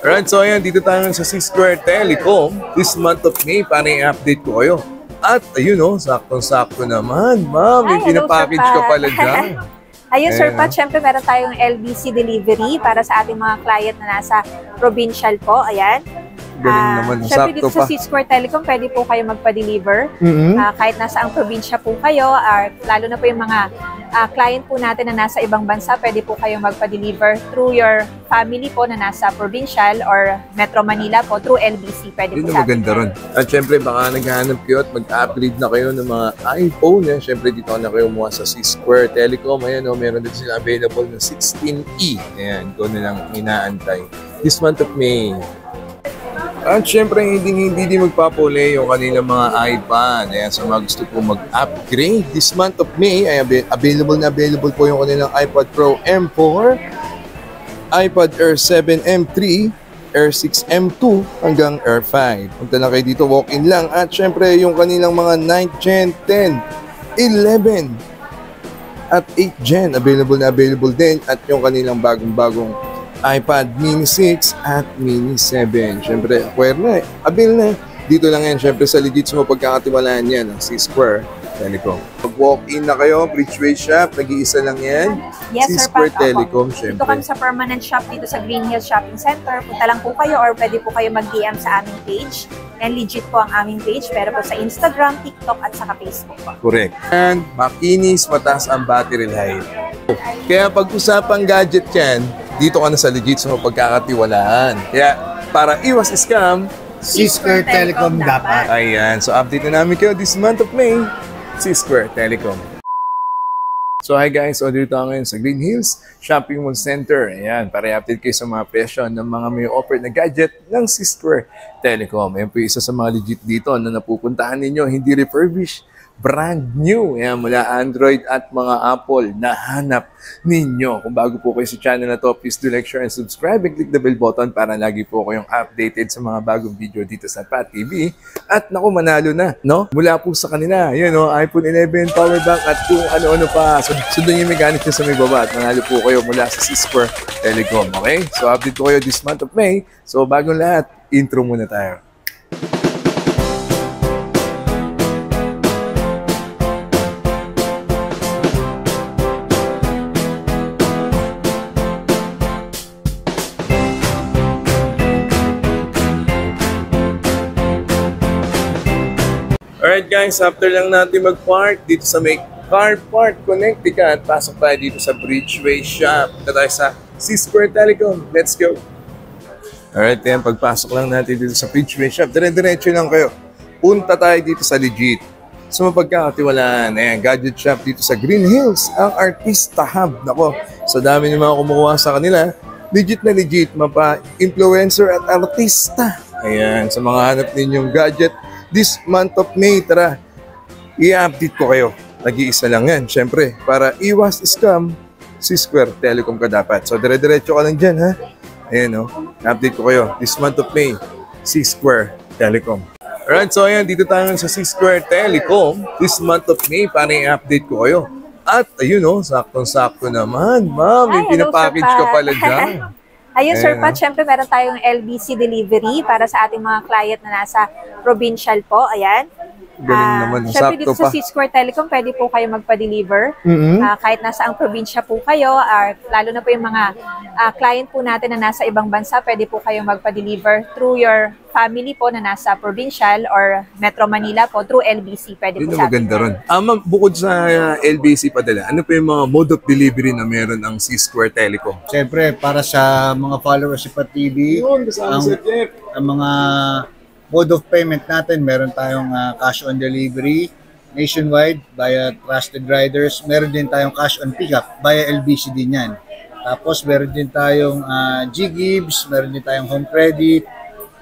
Alright, so ayan, dito tayo sa C-Square Telecom this month of May para i-update ko kayo. At ayun o, saktong-sakto naman. Ma'am, may pinapackage ka pala dyan. Ayun, Sir Pat, syempre meron tayong LBC delivery para sa ating mga client na nasa provincial po. Ayan. Galing naman, syempre sakto dito sa C-Square Telecom, pwede po kayo magpa-deliver. Kahit nasa ang probinsya po kayo, lalo na po yung mga client po natin na nasa ibang bansa, pwede po kayo magpa-deliver through your family po na nasa provincial or Metro Manila po, through LBC. Pwede po sa atin. Maganda ron. At syempre, baka naghahanap kayo at mag-upgrade na kayo ng mga iPhone. Yan. Syempre, dito na kayo muha sa C-Square Telecom. Ayan, meron din sila available na 16E. Ayan, ito na lang inaantay. This month of May. At syempre, hindi magpapuli yung kanilang mga iPad. Ayan, sa mga gusto po mag-upgrade. This month of May, ay available po yung kanilang iPad Pro M4, iPad Air 7 M3, Air 6 M2, hanggang Air 5. Punta lang kayo dito, walk-in lang. At syempre, yung kanilang mga 9th Gen, 10, 11, at 8th Gen, available din. At yung kanilang bagong iPad Mini 6 at Mini 7. Siyempre, acquire na avail na. Dito lang yan, siyempre sa legit mo pagkakatiwalaan yan ng C-Square Telecom. Pag-walk-in na kayo, Bridgeway Shop, nag-iisa lang yan. Yes, C-Square Sir Pat, Telecom, siyempre. Dito kami sa permanent shop dito sa Green Hills Shopping Center. Punta lang po kayo or pwede po kayo mag-DM sa aming page. And legit po ang aming page, pero po sa Instagram, TikTok, at saka Facebook po. Correct. And makinis, mataas ang battery life. Kaya pag-usapang gadget yan, dito ka na sa legit sa pagkakatiwalaan. Kaya para iwas scam, C-Square Telecom dapat. Ayan, so update na namin kayo this month of May, C-Square Telecom. So hi guys, so dito tayo ngayon sa Green Hills Shopping Mall Center. Ayan, para i-update kayo sa mga presyo ng mga may offer na gadget ng C-Square Telecom. Ayan po isa sa mga legit dito na napupuntahan ninyo, hindi refurbished, brand new. Ayan, mula Android at mga Apple na hanap ninyo. Kung bago po kayo sa channel na to, please do like, share, and subscribe and click the bell button para lagi po kayong updated sa mga bagong video dito sa Pat TV. At naku, manalo na, no? Mula po sa kanila, yun, no? iPhone 11, power bank, at kung ano-ano pa. So, sundan yung mechanic nyo sa may baba at manalo po kayo mula sa C-Square Telecom, okay? So, update ko kayo this month of May. So, bagong lahat, intro muna tayo. Alright guys, after lang natin mag-park dito sa may Car Park Connecticut, pasok tayo dito sa Bridgeway Shop. Punta tayo sa C-Square Telecom. Let's go! Alright, yan, pagpasok lang natin dito sa Bridgeway Shop, dire-diretso lang kayo. Punta tayo dito sa legit. Sa mapagkakatiwalaan, ayan, gadget shop dito sa Green Hills, ang Artista Hub. Nako, sa dami ng mga kumukuha sa kanila, legit na legit, mapa-influencer at artista. Ayan, sa mga hanap ninyong gadget, this month of May, tara, i-update ko kayo. Nag-iisa lang yan, syempre, para iwas scam, C-Square Telecom ka dapat. So, dire-diretso ka lang dyan, ha? Ayan, update ko kayo. This month of May, C-Square Telecom. Alright, so ayan, dito tayo sa C-Square Telecom this month of May para i-update ko kayo. At ayun, saktong-sakto naman. Ma'am, may pinapackage ka pala dyan. Ayun, Sir Pat, syempre meron tayong LBC delivery para sa ating mga client na nasa provincial po. Ayan. Galing naman, syempre dito sakto sa pa. C-Square Telecom, pwede po kayo magpa-deliver. Kahit nasa ang probinsya po kayo, lalo na po yung mga client po natin na nasa ibang bansa, pwede po kayo magpa-deliver through your family po na nasa provincial or Metro Manila po, through LBC. Pwede po sa atin. Maganda ron. Ma'am, bukod sa LBC padala, ano pa yung mga mode of delivery na meron ng C-Square Telecom? Siyempre, para sa mga followers si Pat TV, ang mga mode of payment natin, meron tayong cash on delivery nationwide via Trusted Riders. Meron din tayong cash on pickup via LBC din yan. Tapos meron din tayong G-Gives, meron din tayong home credit,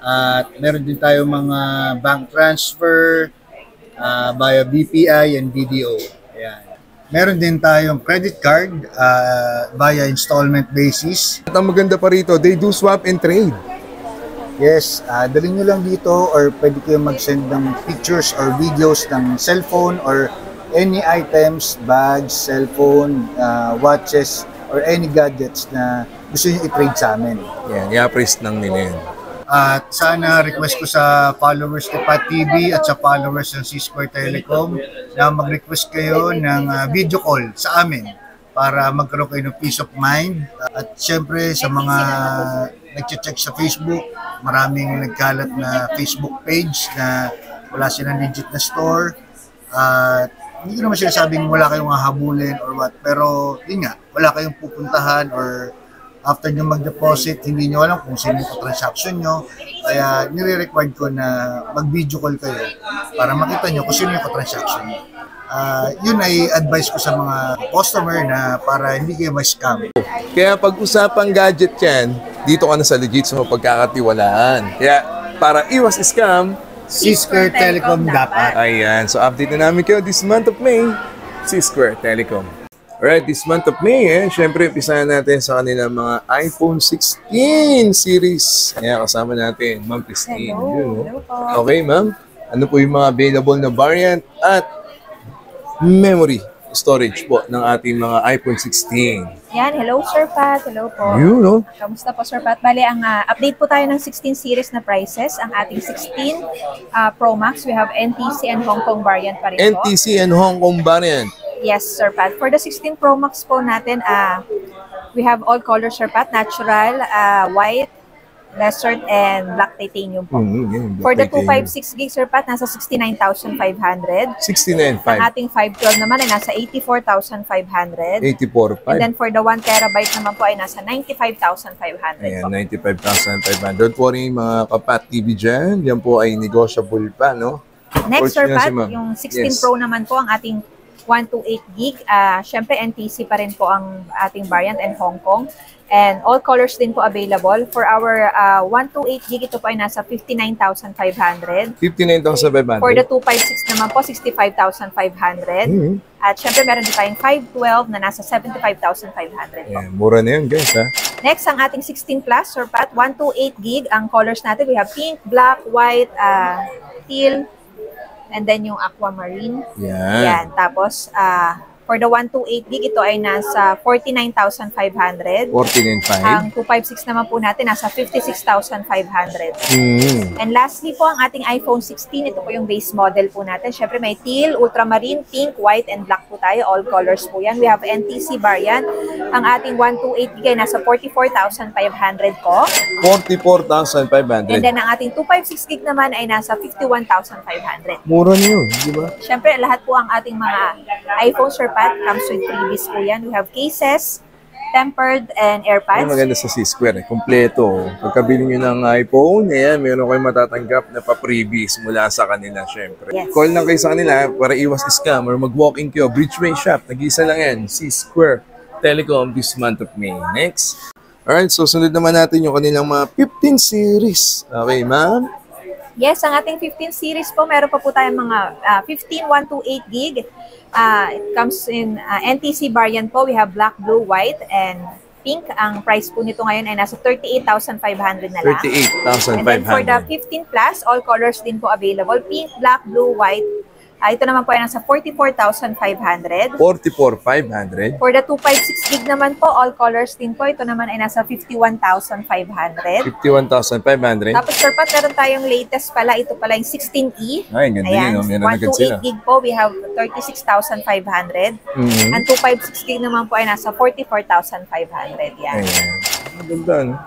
at meron din tayong mga bank transfer via BPI and BDO. Ayan. Meron din tayong credit card via installment basis. At ang maganda pa rito, they do swap and trade. Yes, dali nyo lang dito or pwede kayo mag-send ng pictures or videos ng cellphone or any items, bags, cellphone, watches, or any gadgets na gusto nyo i-trade sa amin. Yan, i-appraise lang nila yun. At sana request ko sa followers ni Pat TV at sa followers ng C-Square Telecom na mag-request kayo ng video call sa amin para magkaroon kayo ng peace of mind. At syempre sa mga nag-check sa Facebook, maraming nagkalat na Facebook page na wala silang legit na store. At hindi ko naman sinasabing wala kayong hahabulin or what, pero yun nga, wala kayong pupuntahan or after nyo mag-deposit, hindi nyo alam kung sino yung transaction nyo. Kaya nire-required ko na mag-video call kayo para makita nyo kung sino yung transaction nyo. Yun ay advice ko sa mga customer na para hindi kayo ma-scam. Kaya pag-usapang gadget yan, dito ka na sa legit sa pagkakatiwalaan. Kaya para iwas scam, C-Square Telecom dapat. Ayan, so update na namin kayo this month of May, C-Square Telecom. Alright, this month of May, syempre, umpisahan natin sa kanilang mga iPhone 16 series. Ayan, kasama natin, Ma'am Christine. Hello. Hello po. Okay, Ma'am. Ano po yung mga available na variant at memory storage po ng ating mga iPhone 16? Yan, hello Sir Pat. Hello po. Yun, no? Kamusta po Sir Pat? Bali, ang update po tayo ng 16 series na prices. Ang ating 16 Pro Max, we have NTC and Hong Kong variant pa rin po. NTC and Hong Kong variant. Yes, Sir Pat. For the 16 Pro Max po natin, we have all colors, Sir Pat. Natural, white, desert, and black titanium po. For the 256 gig, Sir Pat, nasa 69,500. 69.5. Ang ating 512 naman ay nasa 84,500. 84.5. And then for the 1 terabyte naman po ay nasa 95,500 Ayan, po. 95,500. Don't worry mga kapat TV dyan. Yan po ay negotiable pa, no? Next, Sir Fortune Pat, si Ma'am. yung 16 Yes. Pro naman po ang ating 128 gig. Siyempre, NTC pa rin po ang ating variant and Hong Kong. And all colors din po available. For our 128 gig, ito po ay nasa 59,500. 59,500. For the 256 naman po, 65,500. At syempre, meron din tayong 512 na nasa 75,500 po. Ayan, mura na yun, guys, ha? Next, ang ating 16 Plus, Sir Pat, 128 gig. Ang colors natin, we have pink, black, white, teal, and then yung aquamarine. Yan. Tapos, for the 128 gig, ito ay nasa 49,500. 49.5. Ang 256 naman po natin, nasa 56,500. And lastly po, ang ating iPhone 16, ito po yung base model po natin. Siyempre, may teal, ultramarine, pink, white, and black po tayo. All colors po yan. We have NTC variant. Ang ating 128 gig ay nasa 44,500 po. 44,500. And then, ang ating 256 gig naman ay nasa 51,500. Mura na yun, di ba? Siyempre, lahat po ang ating mga iPhone, Sir Pat, comes with freebies po yan. We have cases, tempered, and AirPods. Yung maganda sa C-Square, kompleto. Pagkabili nyo ng iPhone, ayan, meron kayong matatanggap na pa-freebies mula sa kanila, syempre. Yes. Call lang kayo sa kanila para iwas scam or mag-walk-in kayo. Bridgeway Shop, nag-isa lang yan. C-Square Telecom this month of May. Next. Alright, so sunod naman natin yung kanilang mga 15 series. Okay, ma'am? Yes, ang ating 15 series po, meron pa po tayong mga 15 128 gig. It comes in NTC variant po. We have black, blue, white, and pink. Ang price po nito ngayon ay nasa 38,500 na lang. 38,500. And then for the 15 plus, all colors din po available. Pink, black, blue, white. Ito naman po ay nasa 44,500. 44,500. For the 256 gig naman po, all colors din po. Ito naman ay nasa 51,500. 51,500. Tapos, Sir Pat, meron tayong latest pala. Ito pala yung 16E. Ay, ganda yun. No? Meron agad sila. 128 gig po, we have 36,500. Ang 256 gig naman po ay nasa 44,500. Yan. Ayan. Maganda, no?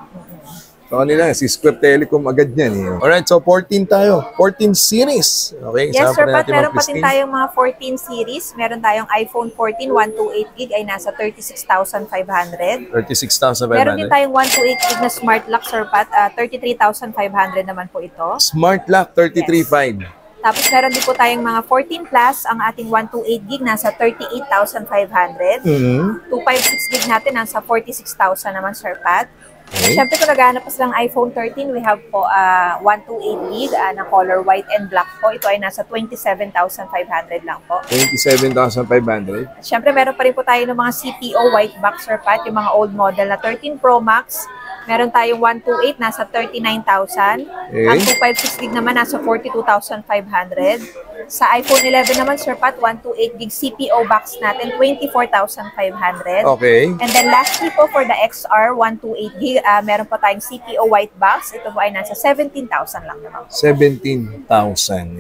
Sa kanila, si Square Telecom agad yan. Eh. Alright, so 14 tayo. 14 series. Okay, Yes, Sir Pat, meron pa 15. din tayong mga 14 series. Meron tayong iPhone 14, 128 gig ay nasa 36,500. 36,500. Meron din tayong 128 gig na Smart Lock, Sir Pat, 33,500 naman po ito. Smart Lock, 33,500. Tapos meron din po tayong mga 14 plus, ang ating 128 gig nasa 38,500. 256 gig natin nasa 46,000 naman, Sir Pat. Okay. Siyempre, kung naghahanap po silang iPhone 13, we have po 128 gig na color white and black po. Ito ay nasa 27,500 lang po. 27,500. Siyempre, meron pa rin po tayo ng mga CPO white box, Sir Pat, yung mga old model na 13 Pro Max. Meron tayong 128, nasa 39,000. Okay. Ang 256 gig naman, nasa 42,500. Sa iPhone 11 naman, Sir Pat, 128 gig CPO box natin, 24,500. Okay. And then lastly po for the XR, 128 gig, meron po tayong CPO white box. Ito po ay nasa 17,000 lang naman. 17,000.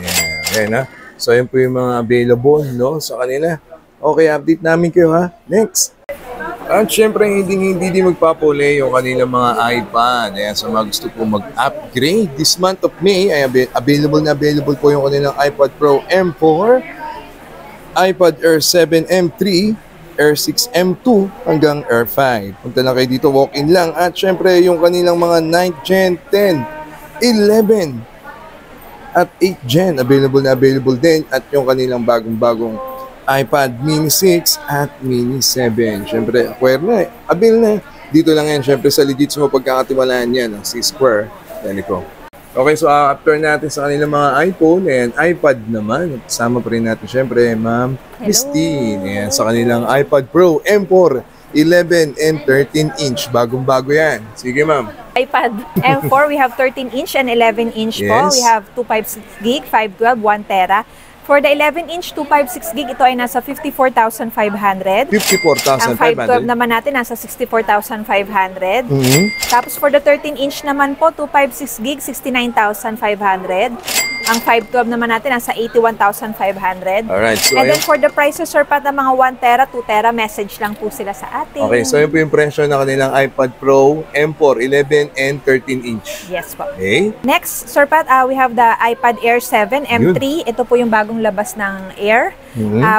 Yeah. Ayan ha. So, yun po yung mga available, no, sa kanila. Okay, update namin kayo ha. Next. At syempre, hindi magpapuli yung kanilang mga iPad. Ayan, sa mga gusto po mag-upgrade, this month of May, ay available po yung kanilang iPad Pro M4, iPad Air 7 M3, Air 6 M2, hanggang Air 5. Punta na kayo dito, walk-in lang. At syempre, yung kanilang mga 9th Gen, 10, 11, at 8th Gen, available din. At yung kanilang bagong-bagong iPad Mini 6 at Mini 7. Siyempre, acquire na eh. Abil na eh. Dito lang yan. Siyempre, sa legit mo pagkakatiwalaan yan ng C-Square Telecom. Okay, so after natin sa kanilang mga iPhone and iPad naman, kasama pa rin natin siyempre, Ma'am Christine. Ayan, sa kanilang iPad Pro M4, 11 and 13 inch. Bagong-bago yan. Sige, Ma'am. iPad M4, we have 13 inch and 11 inch po. Yes. We have 256 gig, 512, 1 tera. For the 11-inch 256 gig, ito ay nasa 54,500. 54,500. Ang 512 naman natin nasa 64,500. Tapos for the 13-inch naman po, 256 gig, 69,500. Ang 512 naman natin nasa 81,500. Alright, so And then for the prices, Sir Pat, ng mga 1 tera, 2 tera, message lang po sila sa atin. Okay, so yun po yung presyo ng kanilang iPad Pro M4, 11 and 13 inch. Yes po. Okay. Next, Sir Pat, we have the iPad Air 7 M3. Ito po yung bagong labas ng Air.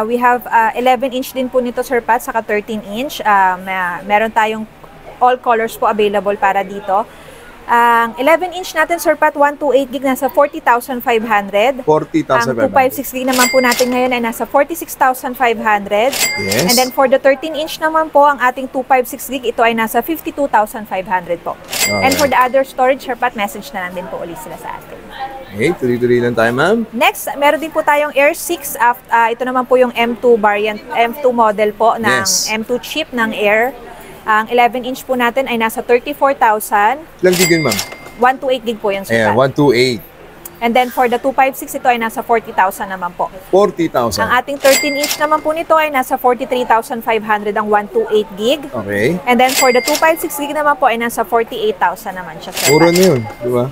We have 11-inch din po nito, Sir Pat, saka 13-inch. Meron tayong all colors po available para dito. Ang 11-inch natin, Sir Pat, 128 gig, nasa 40,500. 40,500. Ang 256 gig naman po natin ngayon ay nasa 46,500. Yes. And then for the 13-inch naman po, ang ating 256 gig, ito ay nasa 52,500 po. And for the other storage, Sir Pat, message na lang din po ulit sila sa atin. Okay, tuloy-tuloy lang tayo, ma'am. Next, meron din po tayong Air 6. Ito naman po yung M2 variant, M2 model po ng M2 chip ng Air. Ang 11-inch po natin ay nasa 34,000. Ilang gig yun, ma'am? 128 gig po yan, Sir Ayan, Pat. 128. And then for the 256, ito ay nasa 40,000 naman po. 40,000. Ang ating 13-inch naman po nito ay nasa 43,500 ang 128 gig. Okay. And then for the 256 gig naman po ay nasa 48,000 naman siya, Sir Puro Pat. na yun, di ba?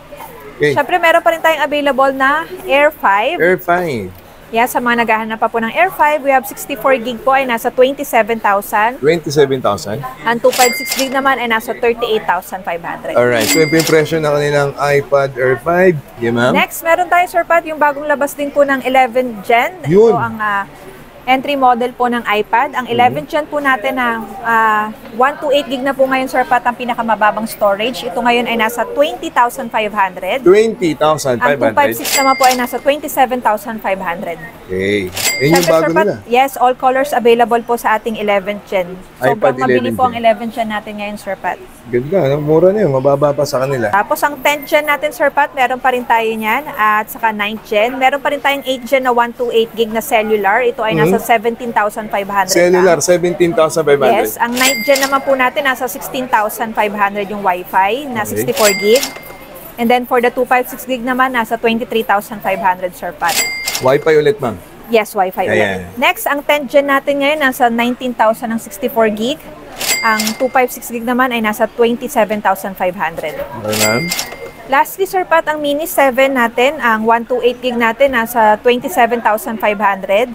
Okay. Siyempre, meron pa rin tayong available na Air 5. Air 5. Yeah, sa mga naghahanap pa po ng Air 5, we have 64 gig po ay nasa 27,000. 27,000. Ang 256 gig naman ay nasa 38,500. Alright, so yung presyo ng kanilang iPad Air 5. Yeah, ma'am? Next, meron tayo, Sir Pat, yung bagong labas din po ng 11 Gen. Yun. Ito ang entry model po ng iPad. Ang 11 Gen po natin na 128 gig na po ngayon, Sir Pat, ang pinakamababang storage. Ito ngayon ay nasa 20,500. 20,500. Ang 256 naman po ay nasa 27,500. Okay. Yun yung Siyempre, bago Sir Pat, nila. yes, all colors available po sa ating 11 Gen. Sobrang iPad 11 mabili po ang Gen. 11 Gen natin ngayon, Sir Pat. Ganda, no? Mura na yun. Mababa pa sa kanila. Tapos ang 10th Gen natin, Sir Pat, meron pa rin tayo niyan. At saka 9th Gen. Meron pa rin tayong 8th Gen na 128 gig na cellular. Ito ay nasa 17,500 Cellular, lang. 17,500. Yes, ang 9th Gen naman po natin nasa 16,500 yung Wi-Fi na 64 gig. And then for the 256 gig naman, nasa 23,500, Sir Pat. Wi-Fi ulit, ma'am. Yes, Wi-Fi ulit. Ayan. Next, ang 10th Gen natin ngayon, nasa 19,000 ng 64 gig. Ang 256 gig naman ay nasa 27,500. Okay, ma'am. Lastly, Sir Pat, ang Mini 7 natin, ang 128 gig natin, nasa 27,500.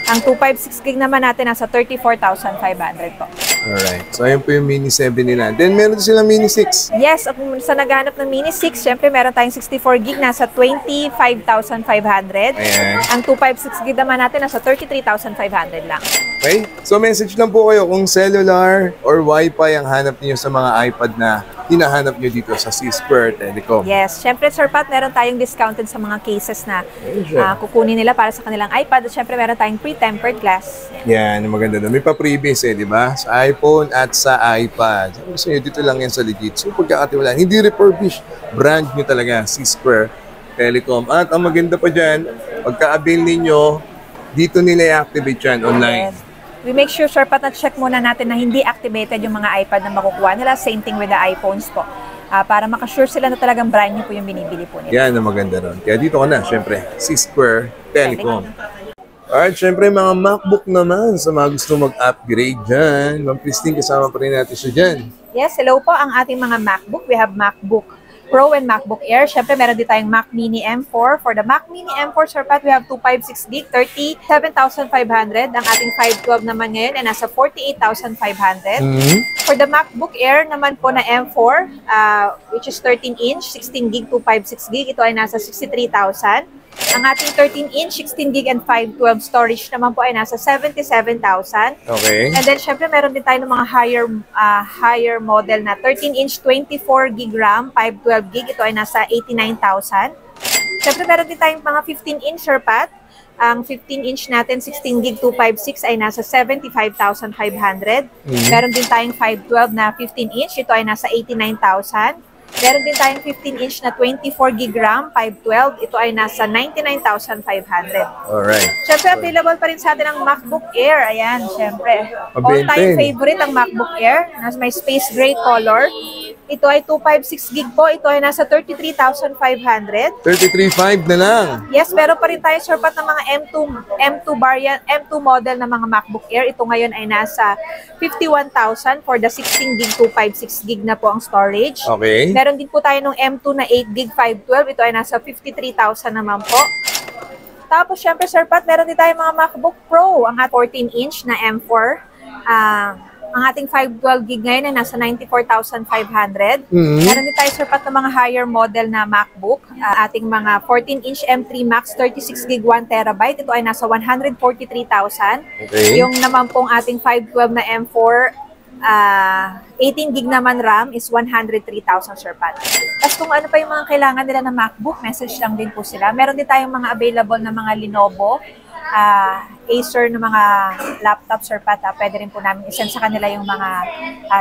Ang 256 gig naman natin, nasa 34,500 po. Alright. So, ayun po yung Mini 7 nila. Then, meron sila Mini 6. Yes, kung sa naghanap ng Mini 6, syempre meron tayong 64 gig, nasa 25,500. Ayan. Ang 256 gig naman natin, nasa 33,500 lang. Okay? So, message lang po kayo kung cellular or Wi-Fi ang hanap niyo sa mga iPad na hinahanap niyo dito sa C-Square Telecom. Yes, syempre, Sir Pat, meron tayong discounted sa mga cases na Sure. kukunin nila para sa kanilang iPad. At syempre, meron tayong pre-tempered glass. Yan, yung maganda doon. May pa-previous di ba? Sa iPhone at sa iPad. Sabi gusto nyo, dito lang yan sa legit. So, pagkakatiwalaan, hindi refurbished. Brand nyo talaga, C-Square Telecom. At ang maganda pa dyan, pagka-avail ninyo, dito nila i-activate yan online. Yes. We make sure, Sir Pat, na check muna natin na hindi activated yung mga iPad na makukuha nila. Same thing with the iPhones po. para makasure sila na talagang brand new po yung binibili po nila. Yan ang maganda ron. Kaya dito ka na, syempre, C-Square Telecom. Alright, syempre mga MacBook naman sa mga gusto mag-upgrade dyan. Ma'am Christine, kasama pa rin natin siya dyan. Yes, hello po ang ating mga MacBook. We have MacBook Pro and MacBook Air. Syempre, meron din tayong Mac Mini M4. For the Mac Mini M4, Sir Pat, we have 256GB, 37,500. Ang ating 512 naman ngayon ay nasa 48,500. For the MacBook Air naman po na M4, which is 13-inch, 16GB, 256GB, ito ay nasa 63,000. Ang ating 13-inch, 16GB and 512 storage naman po ay nasa 77,000. Okay. And then, syempre, meron din tayo ng mga higher model na 13-inch, 24GB RAM, 512GB. Ito ay nasa 89,000. Syempre, meron din tayong mga 15-inch, Sir Pat. Ang 15-inch natin, 16GB 256 ay nasa 75,500. Meron din tayong 512 na 15-inch. Ito ay nasa 89,000. Meron din tayong 15-inch na 24GB RAM, 512. Ito ay nasa 99,500. Alright. Siyempre, available pa rin sa atin ang MacBook Air. Ayan, siyempre. Mabenta All-time yun. favorite ang MacBook Air. Nasa may space gray color. Ito ay 256GB po. Ito ay nasa 33,500. 33.5 na lang. Yes, meron pa rin tayo, Sir Pat, ng mga M2 variant, M2 model ng mga MacBook Air. Ito ngayon ay nasa 51,000 for the 16GB, 256GB na po ang storage. Okay. Meron din po tayo ng M2 na 8GB, 512. Ito ay nasa 53,000 naman po. Tapos, syempre, Sir Pat, meron din tayo mga MacBook Pro. Ang 14-inch na M4. Ang ating 512GB ngayon ay nasa 94,500. Meron din tayo, Sir Pat, ng mga higher model na MacBook. Ating mga 14-inch M3 Max, 36GB, 1TB. Ito ay nasa 143,000. Okay. Yung naman pong ating 512 na M4, 18GB naman RAM is 103,000, Sir Pat. Tapos kung ano pa yung mga kailangan nila na MacBook, message lang din po sila. Meron din tayong mga available na mga Lenovo, Acer na mga laptop, Sir Pat. Pwede rin po namin isend sa kanila yung mga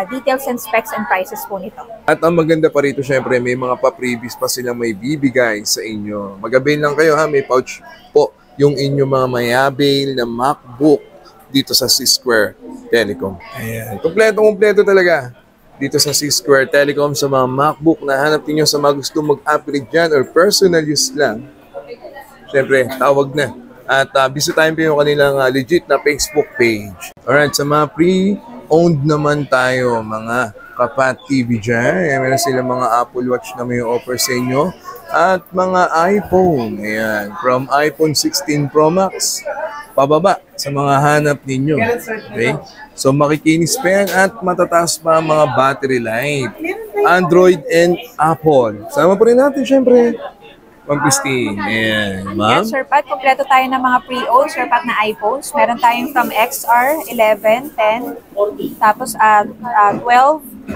details and specs and prices po nito. At ang maganda pa rito, syempre, may mga pa-previous pa silang may bibigay sa inyo. Mag-avail lang kayo, ha? May pouch po yung inyong mga may-avail na MacBook dito sa C-Square Telecom. Ayan. Kompleto talaga dito sa C-Square Telecom sa mga MacBook na hanap niyo sa mga gusto mag-upgrade dyan or personal use lang. Syempre, tawag na. At bisitahin po yung kanilang legit na Facebook page. Alright, sa mga pre-owned naman tayo, mga Kapat TV dyan. Meron sila mga Apple Watch na may offer sa inyo. At mga iPhone. Ayan, from iPhone 16 Pro Max pababa sa mga hanap ninyo. Okay? So makikinis pa yan at matataas pa ang mga battery life. Android and Apple. Sama po rin natin syempre. Ma'am Christine. Ayan, ma'am. Yes, Sir Pat, kompleto tayo ng mga pre-owned, Sir Pat, na iPhones. Meron tayong from XR, 11, 10, tapos 12,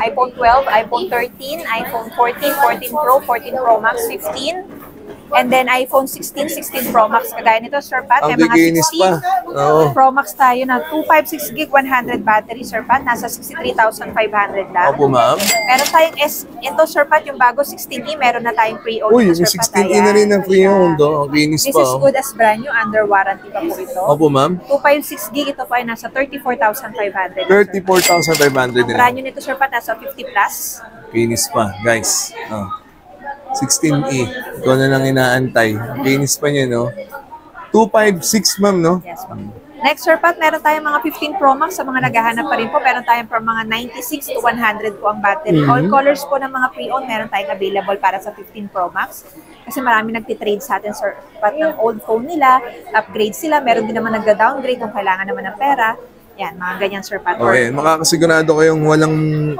iPhone 12, iPhone 13, iPhone 14, 14 Pro, 14 Pro Max, 15, and then iPhone 16, 16 Pro Max. Kagaya nito, Sir Pat, may mga 16 Pro Max tayo na 256GB, 100 battery, Sir Pat. Nasa 63,500 lang. Opo, ma'am. Meron tayong ito, Sir Pat, yung bago 16E, meron na tayong pre-owned. Uy, yung 16E na rin ang pre-owned. Ang kinis This pa. is good as brand new, under warranty pa po ito. Opo, ma'am. 256GB, ito po ay nasa 34,500. 34,500 din. Brand new nito, Sir Pat, nasa 50 plus. Kinis pa, guys. 16E. Ikaw na lang inaantay. Kinis pa niya, no? 256, ma'am, no? Yes, ma'am. Next, Sir Pat, meron tayong mga 15 Pro Max sa mga naghahanap pa rin po. Meron tayong from mga 96 to 100 po ang battery. All colors po ng mga pre-owned, meron tayong available para sa 15 Pro Max. Kasi marami nagtitrade sa atin, Sir Pat, ng old phone nila. Upgrade sila. Meron din naman nagda-downgrade kung kailangan naman ng pera. Yan, mga ganyan, Sir Pat. Okay, makakasigurado kayong walang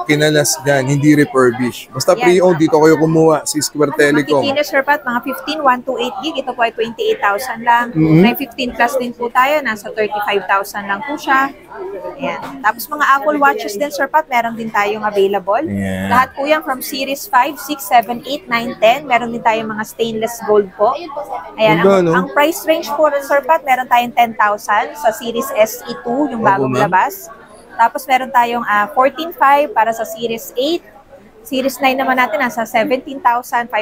kinalas dyan, hindi refurbish. Basta Yes, pre-owned, dito kayo kumuha, C-Square Telecom. Makikita, Sir Pat, mga 15, 128GB. Ito po ay 28,000 lang. May 15 plus din po tayo. Nasa 35,000 lang po siya. Ayan. Tapos mga Apple Watches din, Sir Pat, meron din tayong available. Ayan. Lahat po yan from Series 5, 6, 7, 8, 9, 10. Meron din tayong mga stainless gold po. Ayan. Ganda, no? Ang price range po, Sir Pat, meron tayong 10,000 sa Series SE2, yung bagong ma'am. labas. Tapos meron tayong 14.5 para sa Series 8. Series 9 naman natin, nasa 17,500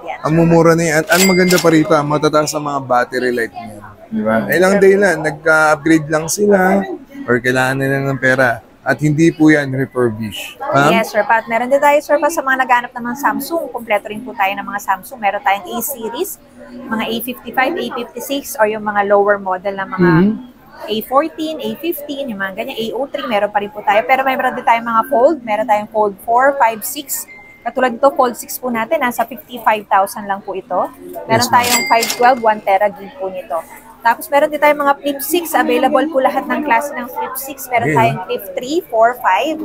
yan. Ang mumura na yan. At ang maganda pa rito, matataas ang mga battery life niya. Diba? Ilang day lang, nagka-upgrade lang sila or kailangan nila ng pera. At hindi po yan refurbished. Ma'am? Yes, Sir Pat. Meron din tayo, Sir Pat, sa mga naghanap ng mga Samsung. Kompleto rin po tayo ng mga Samsung. Meron tayong A-series, mga A55, A56, or yung mga lower model na mga A14, A15, yung mga ganyan, A03, meron pa rin po tayo. Pero meron din tayong mga Fold. Meron tayong Fold 4, 5, 6. Katulad nito, Fold 6 po natin, nasa 55,000 lang po ito. Meron tayong 512, 1 tera gig po nito. Tapos meron din tayong mga Flip 6, available po lahat ng klase ng Flip 6. Meron tayong Flip 3, 4,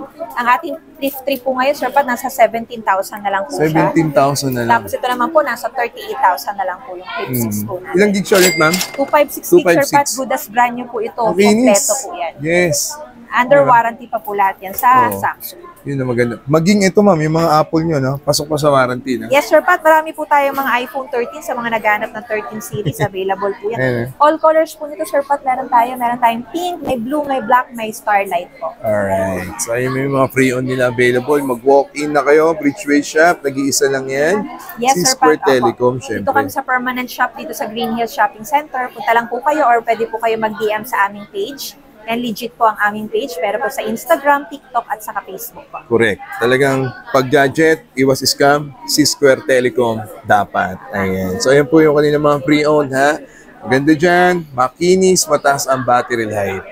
5. Ang ating Flip 3 po ngayon, Sir Pat, nasa 17,000 na lang po siya. 17,000 na lang. Tapos ito naman po, nasa 38,000 na lang po yung Flip 6 po natin. Ilang gig siya ulit, ma'am? 256 gig, Sir Pat. Good as brand new po ito. Kompleto po yan. Yes. Under warranty pa po lahat yan sa Samsung. Yun na maganda. Maging ito, ma'am, yung mga Apple nyo, no? Pasok pa sa warranty, no? Yes, Sir Pat. Marami po tayong mga iPhone 13 sa mga naghanap ng 13 series. Available po yan. All colors po nito, Sir Pat. Meron tayong pink, may blue, may black, may starlight po. Alright. So, ayun may mga pre-owned nila available. Mag-walk-in na kayo. Bridgeway Shop. Nag-iisa lang yan. Yes, Sir Square Pat. Telecom, Dito syempre. kami sa permanent shop dito sa Green Hills Shopping Center. Punta lang po kayo or pwede po kayo mag-DM sa aming page. And legit po ang aming page, pero po sa Instagram, TikTok, at saka Facebook po. Correct. Talagang pag-gadget, iwas scam, C-Square Telecom dapat. Ayan. So, ayan po yung kanina mga pre-owned, ha? Maganda dyan, makinis, mataas ang battery life.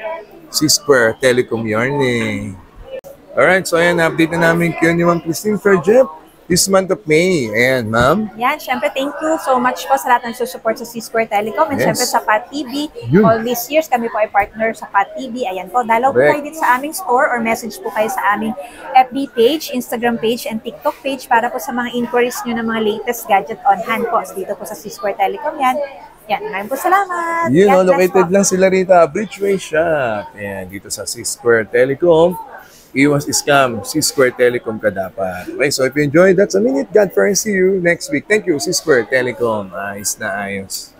C-Square Telecom yarn eh. Alright, so ayan, update na namin kayo ni Ma'am Christine Fairjep this month of May. Ayan, ma'am. Yan, syempre, thank you so much po sa lahat ng susupport sa C-Square Telecom and syempre sa Pat TV. Yun. All these years, kami po ay partner sa Pat TV. Ayan po, dalaw po kayo dito sa aming store or message po kayo sa aming FB page, Instagram page, and TikTok page para po sa mga inquiries nyo ng mga latest gadget on hand po. Dito po sa C-Square Telecom yan. Yan, maraming po salamat. Yun, located lang sila rito, Bridgeway Shop. Ayan, dito sa C-Square Telecom. Iwas scam, C-Square Telecom ka dapat. Okay, so if you enjoyed, that's a minute. God first, see you next week. Thank you, C-Square Telecom. Ayos na ayos.